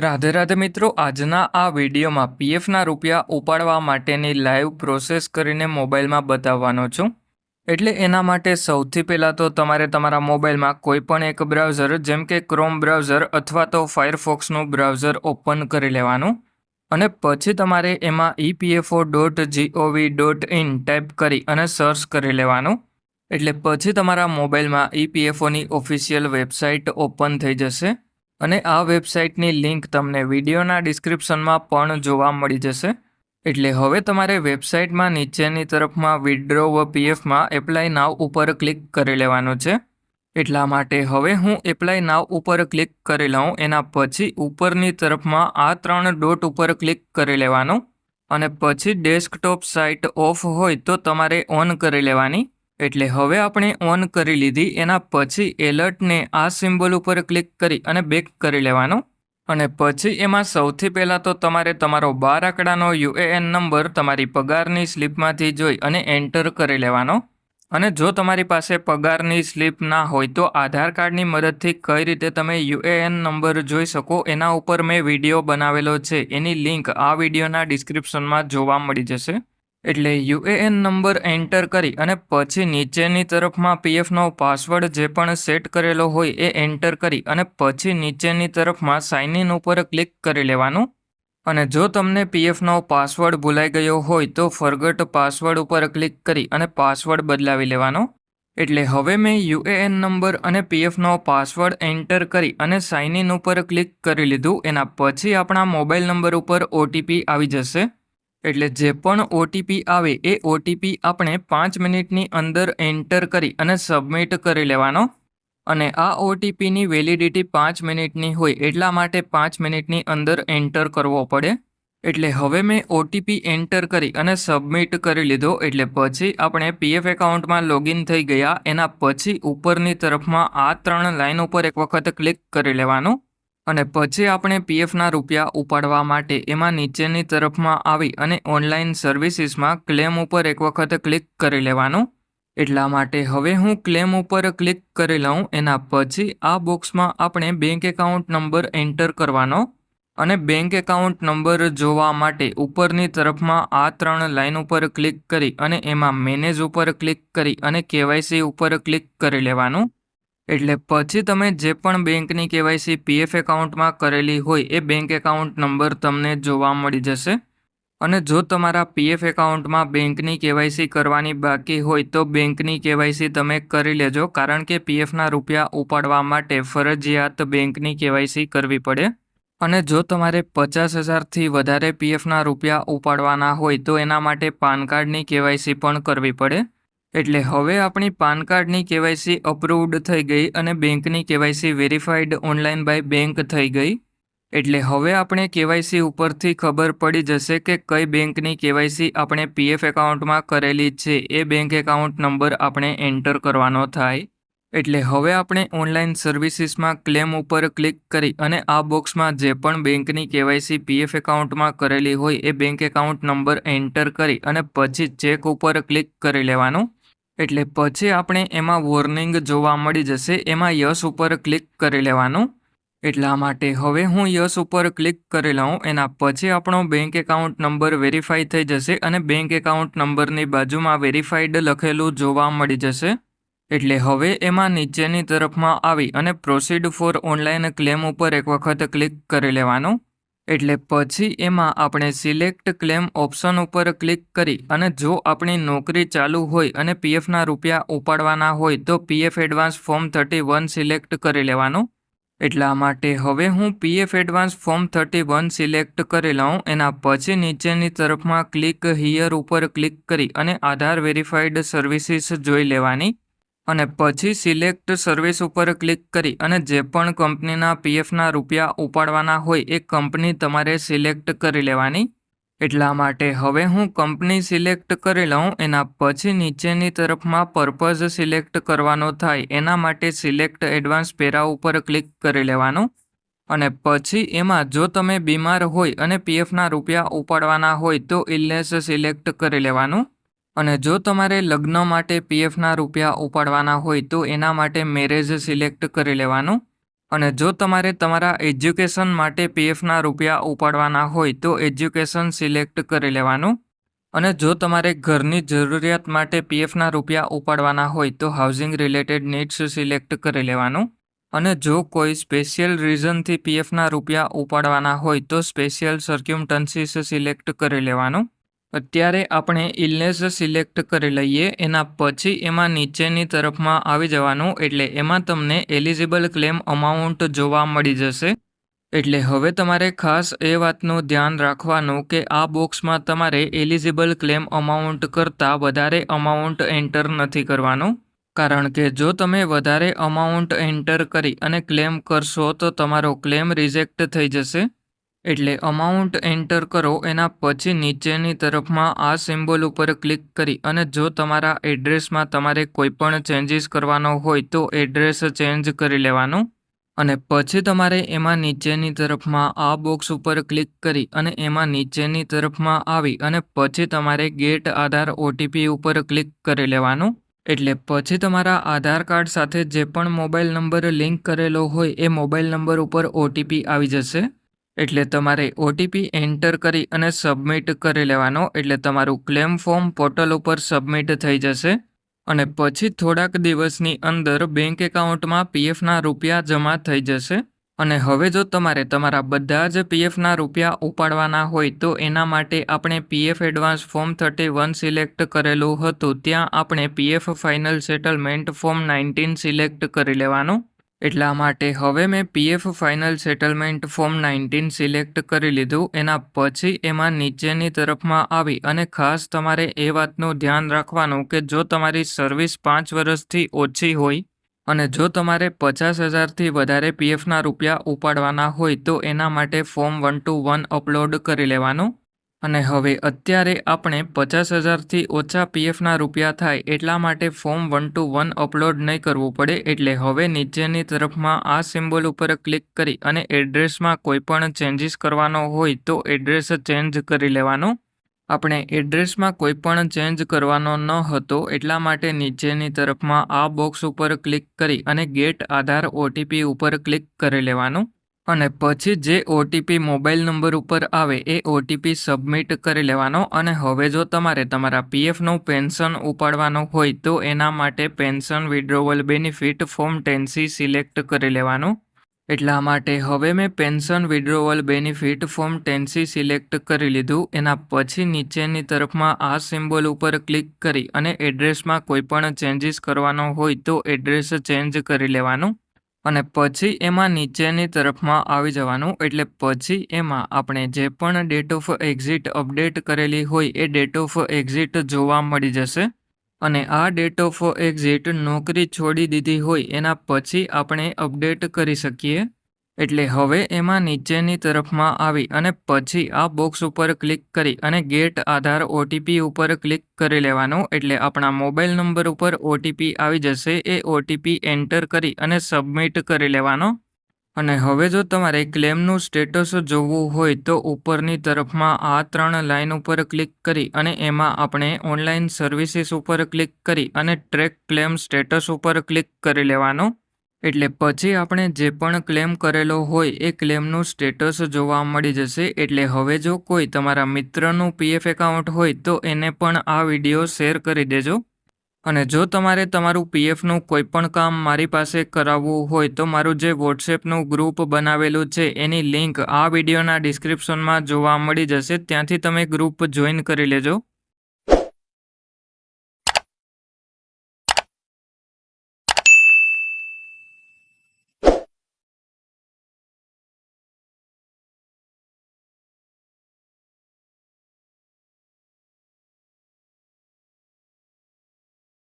રાધે રાધે મિત્રો, આજના આ વિડીયોમાં પીએફના રૂપિયા ઉપાડવા માટેની લાઈવ પ્રોસેસ કરીને મોબાઈલમાં બતાવવાનો છું. એટલે એના માટે સૌથી પહેલાં તો તમારે તમારા મોબાઈલમાં કોઈ પણ એક બ્રાઉઝર જેમ કે ક્રોમ બ્રાઉઝર અથવા તો ફાયરફોક્સનું બ્રાઉઝર ઓપન કરી લેવાનું અને પછી તમારે એમાં epfo.gov.in ટાઈપ કરી અને સર્ચ કરી લેવાનું. એટલે પછી તમારા મોબાઈલમાં ઈપીએફઓની ઓફિશિયલ વેબસાઇટ ઓપન થઈ જશે અને આ વેબસાઇટની લિંક તમને વિડીયોના ડિસ્ક્રિપ્શનમાં પણ જોવા મળી જશે. એટલે હવે તમારે વેબસાઇટમાં નીચેની તરફમાં વિથડ્રો પીએફમાં એપ્લાય નાવ ઉપર ક્લિક કરી લેવાનું છે. એટલા માટે હવે હું એપ્લાય નાવ ઉપર ક્લિક કરી લઉં. એના પછી ઉપરની તરફમાં આ 3 ડોટ ઉપર ક્લિક કરી લેવાનું અને પછી ડેસ્કટોપ સાઇટ ઓફ હોય તો તમારે ઓન કરી લેવાની. એટલે હવે આપણે ઓન કરી લીધી. એના પછી એલર્ટને આ સિમ્બોલ ઉપર ક્લિક કરી અને બેક કરી લેવાનું અને પછી એમાં સૌથી પહેલાં તો તમારે તમારો 12 આંકડાનો યુએએન નંબર તમારી પગારની સ્લિપમાંથી જોઈ અને એન્ટર કરી લેવાનો. અને જો તમારી પાસે પગારની સ્લિપ ના હોય તો આધાર કાર્ડની મદદથી કઈ રીતે તમે યુએએન નંબર જોઈ શકો એના ઉપર મેં વિડીયો બનાવેલો છે. એની લિંક આ વિડીયોના ડિસ્ક્રિપ્શનમાં જોવા મળી જશે. એટલે યુએએન નંબર એન્ટર કરી અને પછી નીચેની તરફમાં પીએફનો પાસવર્ડ જે પણ સેટ કરેલો હોય એ એન્ટર કરી અને પછી નીચેની તરફમાં સાઇન ઇન ઉપર ક્લિક કરી લેવાનું. અને જો તમને પીએફનો પાસવર્ડ ભૂલાઈ ગયો હોય તો ફોરગોટ પાસવર્ડ ઉપર ક્લિક કરી અને પાસવર્ડ બદલાવી લેવાનો. એટલે હવે મેં યુએએન નંબર અને પીએફનો પાસવર્ડ એન્ટર કરી અને સાઇન ઇન ઉપર ક્લિક કરી લીધું. એના પછી આપણા મોબાઈલ નંબર ઉપર ઓટીપી આવી જશે. એટલે જે પણ ઓટીપી આવે એ ઓટીપી આપણે 5 મિનિટની અંદર એન્ટર કરી અને સબમિટ કરી લેવાનો. અને આ ઓટીપીની વેલિડિટી 5 મિનિટની હોય એટલા માટે 5 મિનિટની અંદર એન્ટર કરવો પડે. એટલે હવે મેં ઓટીપી એન્ટર કરી અને સબમિટ કરી લીધો. એટલે પછી આપણે પીએફ એકાઉન્ટમાં લોગિન થઈ ગયા. એના પછી ઉપરની તરફમાં આ 3 લાઇન ઉપર એક વખત ક્લિક કરી લેવાનું અને પછી આપણે પીએફના રૂપિયા ઉપાડવા માટે એમાં નીચેની તરફમાં આવી અને ઓનલાઈન સર્વિસીસમાં ક્લેમ ઉપર એક વખત ક્લિક કરી લેવાનું. એટલા માટે હવે હું ક્લેમ ઉપર ક્લિક કરી લઉં. એના પછી આ બોક્સમાં આપણે બેંક એકાઉન્ટ નંબર એન્ટર કરવાનો અને બેંક એકાઉન્ટ નંબર જોવા માટે ઉપરની તરફમાં આ 3 લાઇન ઉપર ક્લિક કરી અને એમાં મેનેજ ઉપર ક્લિક કરી અને કેવાયસી ઉપર ક્લિક કરી લેવાનું. એટલે પછી તમે જે પણ બેંકની કેવાયસી પીએફ એકાઉન્ટમાં કરેલી હોય એ બેંક એકાઉન્ટ નંબર તમને જોવા મળી જશે. અને જો તમારા પીએફ એકાઉન્ટમાં બેંકની કેવાયસી કરવાની બાકી હોય તો બેંકની કેવાયસી તમે કરી લેજો, કારણ કે પીએફના રૂપિયા ઉપાડવા માટે ફરજિયાત બેંકની કેવાયસી કરવી પડે. અને જો તમારે 50,000થી વધારે પીએફના રૂપિયા ઉપાડવાના હોય તો એના માટે પાન કાર્ડની કેવાયસી પણ કરવી પડે. એટલે હવે આપણી પાન કાર્ડની કેવાયસી અપ્રૂવડ થઈ ગઈ અને બેંકની KYC verified online by bank થઈ ગઈ. એટલે હવે આપણે કેવાયસી ઉપરથી ખબર પડી જશે કે કઈ બેંકની કેવાયસી આપણે પીએફ એકાઉન્ટમાં કરેલી છે. એ બેંક એકાઉન્ટ નંબર આપણે એન્ટર કરવાનો થાય. એટલે હવે આપણે ઓનલાઈન સર્વિસીસમાં ક્લેમ ઉપર ક્લિક કરી અને આ બોક્સમાં જે પણ બેંકની કેવાયસી પીએફ એકાઉન્ટમાં કરેલી હોય એ બેંક એકાઉન્ટ નંબર એન્ટર કરી અને પછી ચેક ઉપર ક્લિક કરી લેવાનું. એટલે પછી આપણે એમાં વોર્નિંગ જોવા મળી જશે, એમાં યસ ઉપર ક્લિક કરી લેવાનું. એટલા માટે હવે હું યસ ઉપર ક્લિક કરી લઉં. એના પછી આપણો બેંક એકાઉન્ટ નંબર વેરીફાઈ થઈ જશે અને બેંક એકાઉન્ટ નંબરની બાજુમાં વેરીફાઈડ લખેલું જોવા મળી જશે. એટલે હવે એમાં નીચેની તરફમાં આવી અને પ્રોસીડ ફોર ઓનલાઈન ક્લેમ ઉપર એક વખત ક્લિક કરી લેવાનું. એટલે પછી એમાં આપણે સિલેક્ટ ક્લેમ ઓપ્શન ઉપર ક્લિક કરી અને જો આપણી નોકરી ચાલુ હોય અને પીએફના રૂપિયા ઉપાડવાના હોય તો પીએફ એડવાન્સ ફોર્મ 31 સિલેક્ટ કરી લેવાનું. એટલા માટે હવે હું પીએફ એડવાન્સ ફોર્મ 31 સિલેક્ટ કરી લઉં. એના પછી નીચેની તરફમાં ક્લિક હિયર ઉપર ક્લિક કરી અને આધાર વેરીફાઈડ સર્વિસીસ જોઈ લેવાની. અને પછી સિલેક્ટ સર્વિસ ઉપર ક્લિક કરી અને જે પણ કંપનીના પીએફના રૂપિયા ઉપાડવાના હોય એ કંપની તમારે સિલેક્ટ કરી લેવાની. એટલા માટે હવે હું કંપની સિલેક્ટ કરી લઉં. એના પછી નીચેની તરફમાં પર્પઝ સિલેક્ટ કરવાનો થાય. એના માટે સિલેક્ટ એડવાન્સ પેરા ઉપર ક્લિક કરી લેવાનું. અને પછી એમાં જો તમે બીમાર હોય અને પીએફના રૂપિયા ઉપાડવાના હોય તો ઇલનેસ સિલેક્ટ કરી લેવાનું. અને જો તમારે લગ્ન માટે પીએફના રૂપિયા ઉપાડવાના હોય તો એના માટે મેરેજ સિલેક્ટ કરી લેવાનું. અને જો તમારે તમારા એજ્યુકેશન માટે પીએફના રૂપિયા ઉપાડવાના હોય તો એજ્યુકેશન સિલેક્ટ કરી લેવાનું. અને જો તમારે ઘરની જરૂરિયાત માટે પીએફના રૂપિયા ઉપાડવાના હોય તો હાઉસિંગ રિલેટેડ નીડ્સ સિલેક્ટ કરી લેવાનું. અને જો કોઈ સ્પેશિયલ રીઝનથી પીએફના રૂપિયા ઉપાડવાના હોય તો સ્પેશિયલ સર્ક્યુમટન્સીસ સિલેક્ટ કરી લેવાનું. અત્યારે આપણે ઇલનેસ સિલેક્ટ કરી લઈએ, એના પછી એમાં નીચેની તરફમાં આવી જવાનું, એટલે એમાં તમને એલિજિબલ ક્લેમ અમાઉન્ટ જોવા મળી જશે. એટલે હવે તમારે ખાસ એ વાતનું ધ્યાન રાખવાનું કે આ બોક્સમાં તમારે એલિજિબલ ક્લેમ અમાઉન્ટ કરતાં વધારે અમાઉન્ટ એન્ટર નથી કરવાનું. કારણ કે જો તમે વધારે અમાઉન્ટ એન્ટર કરી અને ક્લેમ કરશો તો તમારો ક્લેમ રિજેક્ટ થઈ જશે. એટલે અમાઉન્ટ એન્ટર કરો એના પછી નીચેની તરફમાં આ સિમ્બોલ ઉપર ક્લિક કરી અને જો તમારા એડ્રેસમાં તમારે કોઈપણ ચેન્જીસ કરવાનો હોય તો એડ્રેસ ચેન્જ કરી લેવાનું. અને પછી તમારે એમાં નીચેની તરફમાં આ બોક્સ ઉપર ક્લિક કરી અને એમાં નીચેની તરફમાં આવી અને પછી તમારે ગેટ આધાર ઓટીપી ઉપર ક્લિક કરી લેવાનું. એટલે પછી તમારા આધાર કાર્ડ સાથે જે પણ મોબાઈલ નંબર લિંક કરેલો હોય એ મોબાઈલ નંબર ઉપર ઓટીપી આવી જશે. એટલે તમારે ઓટીપી એન્ટર કરી અને સબમિટ કરી લેવાનો. એટલે તમારું ક્લેમ ફોર્મ પોર્ટલ ઉપર સબમિટ થઈ જશે. અને પછી થોડાક દિવસની અંદર બેંક એકાઉન્ટમાં પીએફના રૂપિયા જમા થઈ જશે. અને હવે જો તમારે તમારા બધા જ પીએફના રૂપિયા ઉપાડવાના હોય તો એના માટે આપણે પીએફ એડવાન્સ ફોર્મ 31 સિલેક્ટ કરેલું હતું, ત્યાં આપણે PF final settlement form 19 select કરી લેવાનું. એટલા માટે હવે મેં PF final settlement form 19 select કરી લીધું. એના પછી એમાં નીચેની તરફમાં આવી અને ખાસ તમારે એ વાતનું ધ્યાન રાખવાનું કે જો તમારી સર્વિસ 5 વર્ષથી ઓછી હોય અને જો તમારે 50,000થી વધારે પીએફના રૂપિયા ઉપાડવાના હોય તો એના માટે ફોર્મ 121 અપલોડ કરી લેવાનું. અને હવે અત્યારે આપણે 50,000થી ઓછા પીએફના રૂપિયા થાય એટલા માટે ફોર્મ 121 અપલોડ નહીં કરવું પડે. એટલે હવે નીચેની તરફમાં આ સિમ્બોલ ઉપર ક્લિક કરી અને એડ્રેસમાં કોઈપણ ચેન્જીસ કરવાનો હોય તો એડ્રેસ ચેન્જ કરી લેવાનું. આપણે એડ્રેસમાં કોઈપણ ચેન્જ કરવાનો ન હતો એટલા માટે નીચેની તરફમાં આ બોક્સ ઉપર ક્લિક કરી અને ગેટ આધાર ઓટીપી ઉપર ક્લિક કરી લેવાનું. અને પછી જે ઓટીપી મોબાઈલ નંબર ઉપર આવે એ ઓટીપી સબમિટ કરી લેવાનો. અને હવે જો તમારે તમારા પીએફનું પેન્શન ઉપાડવાનું હોય તો એના માટે pension withdrawal benefit form 10C select કરી લેવાનું. એટલા માટે હવે મેં pension withdrawal benefit form 10C select કરી લીધું. એના પછી નીચેની તરફમાં આ સિમ્બોલ ઉપર ક્લિક કરી અને એડ્રેસમાં કોઈપણ ચેન્જીસ કરવાનો હોય તો એડ્રેસ ચેન્જ કરી લેવાનું. અને પછી એમાં નીચેની તરફમાં આવી જવાનું. એટલે પછી એમાં આપણે જે પણ ડેટ ઓફ એક્ઝિટ અપડેટ કરેલી હોય એ ડેટ ઓફ એક્ઝિટ જોવા મળી જશે. અને આ ડેટ ઓફ એક્ઝિટ નોકરી છોડી દીધી હોય એના પછી આપણે અપડેટ કરી શકીએ. એટલે હવે એમાં નીચેની તરફમાં આવી અને પછી આ બોક્સ ઉપર ક્લિક કરી અને ગેટ આધાર ઓટીપી ઉપર ક્લિક કરી લેવાનું. એટલે આપણા મોબાઈલ નંબર ઉપર ઓટીપી આવી જશે. એ ઓટીપી એન્ટર કરી અને સબમિટ કરી લેવાનો. અને હવે જો તમારે ક્લેમનું સ્ટેટસ જોવું હોય તો ઉપરની તરફમાં આ 3 લાઇન ઉપર ક્લિક કરી અને એમાં આપણે ઓનલાઈન સર્વિસીસ ઉપર ક્લિક કરી અને ટ્રેક ક્લેમ સ્ટેટસ ઉપર ક્લિક કરી લેવાનો. એટલે પછી આપણે જે પણ ક્લેમ કરેલો હોય એ ક્લેમનું સ્ટેટસ જોવા મળી જશે. એટલે હવે જો કોઈ તમારા મિત્રનું પીએફ એકાઉન્ટ હોય તો એને પણ આ વિડીયો શેર કરી દેજો. અને જો તમારે તમારું પીએફનું કોઈ પણ કામ મારી પાસે કરાવવું હોય તો મારું જે વોટ્સએપનું ગ્રુપ બનાવેલું છે એની લિંક આ વિડીયોના ડિસ્ક્રિપ્શનમાં જોવા મળી જશે. ત્યાંથી તમે ગ્રુપ જોઈન કરી લેજો.